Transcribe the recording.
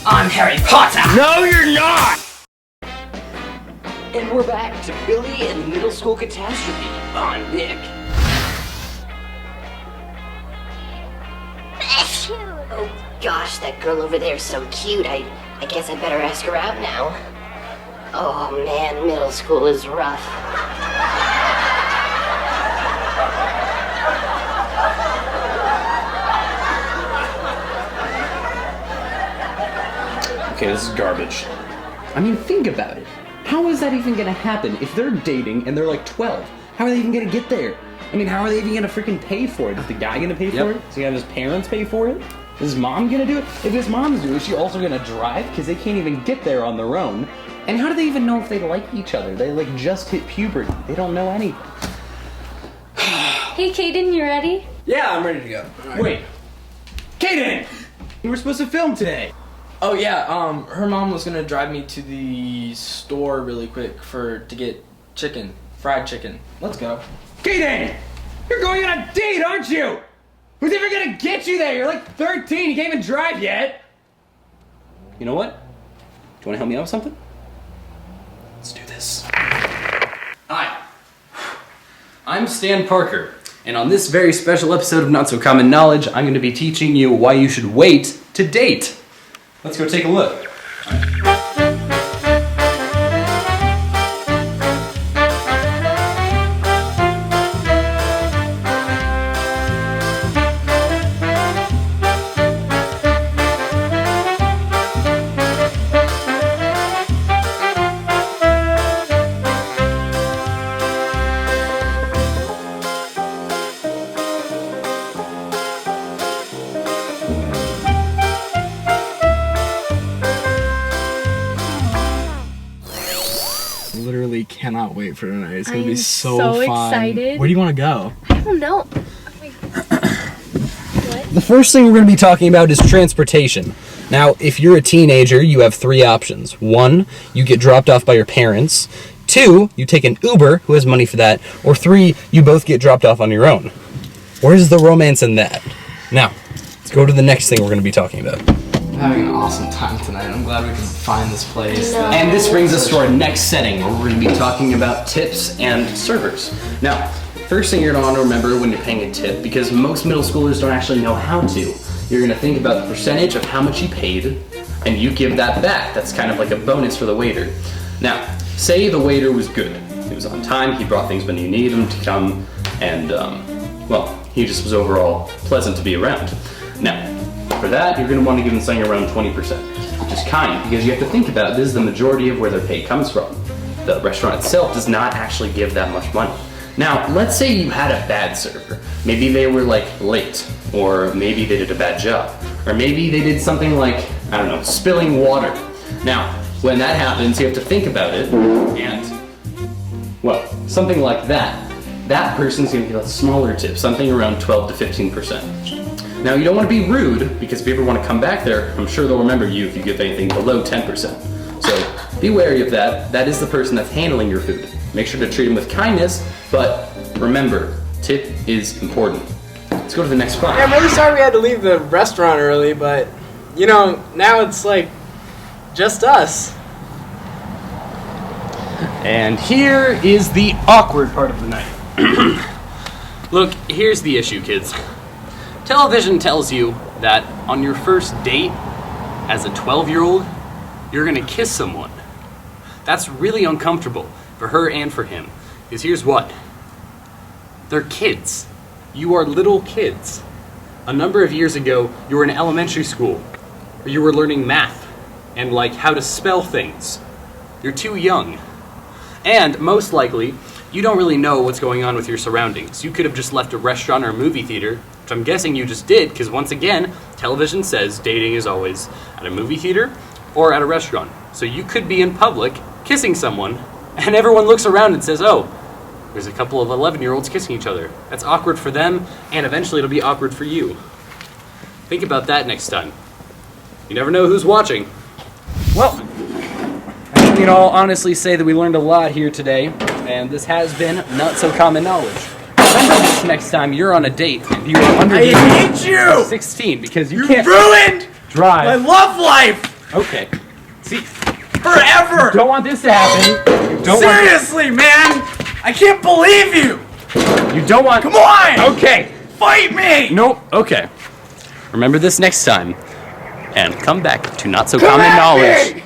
I'm Harry Potter! No, you're not! And we're back to Billy and the Middle School Catastrophe. I'm Nick. Oh gosh, that girl over there is so cute. I guess I better ask her out now. Oh man, middle school is rough. Okay, this is garbage. I mean, think about it. How is that even gonna happen if they're dating and they're like 12? How are they even gonna get there? I mean, how are they even gonna freaking pay for it? Is the guy gonna pay for it? Is he gonna have his parents pay for it? Is his mom gonna do it? If his mom's doing it, is she also gonna drive? Because they can't even get there on their own. And how do they even know if they like each other? They like just hit puberty. They don't know anything. Hey, Kaden, you ready? Yeah, I'm ready to go. Right. Wait. Kaden! We were supposed to film today. Oh yeah, her mom was gonna drive me to the store really quick to get chicken, fried chicken. Let's go. Kaden! You're going on a date, aren't you? Who's ever gonna get you there? You're like 13, you can't even drive yet. You know what? Do you wanna help me out with something? Let's do this. Hi. I'm Stan Parker, and on this very special episode of Not So Common Knowledge, I'm gonna be teaching you why you should wait to date. Let's go take a look. Literally cannot wait for tonight. It's gonna be I'm so so fun. excited. Where do you want to go? I don't know. The first thing we're going to be talking about is transportation. Now, if you're a teenager, you have three options. One, you get dropped off by your parents. Two, you take an Uber, who has money for that. Or three, you both get dropped off on your own. Where's the romance in that? Now, let's go to the next thing we're going to be talking about. I'm having an awesome time tonight. I'm glad we could find this place. No. And this brings us to our next setting, where we're going to be talking about tips and servers. Now, first thing you're going to want to remember when you're paying a tip, because most middle schoolers don't actually know how to, you're going to think about the percentage of how much you paid, and you give that back. That's kind of like a bonus for the waiter. Now, say the waiter was good. He was on time, he brought things when you need him to come, and, well, he just was overall pleasant to be around. Now, for that, you're going to want to give them something around 20%, which is kind, because you have to think about this is the majority of where their pay comes from. The restaurant itself does not actually give that much money. Now, let's say you had a bad server. Maybe they were like late, or maybe they did a bad job, or maybe they did something like, I don't know, spilling water. Now, when that happens, you have to think about it, and, well, something like that. That person's going to get a smaller tip, something around 12 to 15%. Now, you don't want to be rude, because if you ever want to come back there, I'm sure they'll remember you if you give anything below 10%. So, be wary of that. That is the person that's handling your food. Make sure to treat them with kindness, but remember, tip is important. Let's go to the next spot. Yeah, I'm really sorry we had to leave the restaurant early, but, you know, now it's like, just us. And here is the awkward part of the night. Look, here's the issue, kids. Television tells you that on your first date, as a 12-year-old, you're gonna kiss someone. That's really uncomfortable for her and for him. Because here's what. They're kids. You are little kids. A number of years ago, you were in elementary school, where you were learning math and like how to spell things. You're too young. And most likely, you don't really know what's going on with your surroundings. You could have just left a restaurant or a movie theater, which I'm guessing you just did, because once again, television says dating is always at a movie theater or at a restaurant. So you could be in public kissing someone, and everyone looks around and says, oh, there's a couple of 11-year-olds kissing each other. That's awkward for them, and eventually it'll be awkward for you. Think about that next time. You never know who's watching. Well, I think we can all honestly say that we learned a lot here today, and this has been Not So Common Knowledge. Remember this next time you're on a date and you are under the age of 16, because you can't ruined drive. my love life! Okay. See, Forever! don't want this to happen. Don't Seriously, man! I can't believe you! You don't want. Come on! Okay. Fight me! Nope. Okay. Remember this next time, and come back to not so Come common at knowledge. me!